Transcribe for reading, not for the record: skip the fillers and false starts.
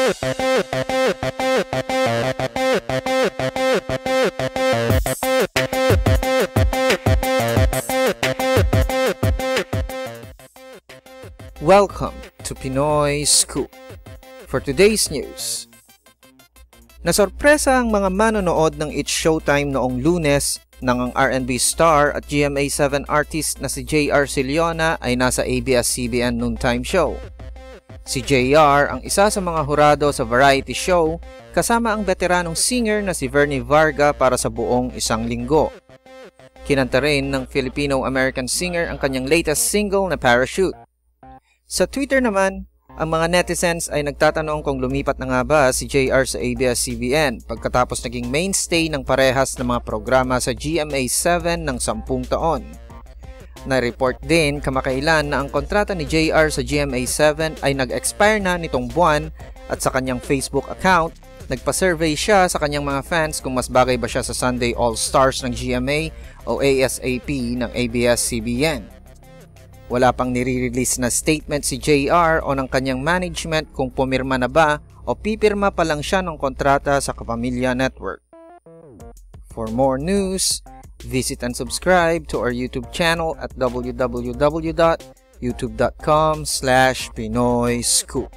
Welcome to Pinoy Scoop. For today's news, nasorpresa ang mga manonood ng It's Showtime noong Lunes nang ang R&B star at GMA7 artist na si JR Ciliona ay nasa ABS-CBN Noontime Show. Si JR ang isa sa mga hurado sa variety show kasama ang veteranong singer na si Vernie Varga para sa buong isang linggo. Kinanta rin ng Filipino-American singer ang kanyang latest single na Parachute. Sa Twitter naman, ang mga netizens ay nagtatanong kung lumipat na nga ba si JR sa ABS-CBN pagkatapos naging mainstay ng parehas ng mga programa sa GMA7 ng 10 taon. Na-report din kamakailan na ang kontrata ni JR sa GMA7 ay nag-expire na nitong buwan at sa kanyang Facebook account, nagpa-survey siya sa kanyang mga fans kung mas bagay ba siya sa Sunday All-Stars ng GMA o ASAP ng ABS-CBN. Wala pang nire-release na statement si JR o ng kanyang management kung pumirma na ba o pipirma pa lang siya ng kontrata sa Kapamilya Network. For more news, visit and subscribe to our YouTube channel at www.youtube.com/PinoyScoop.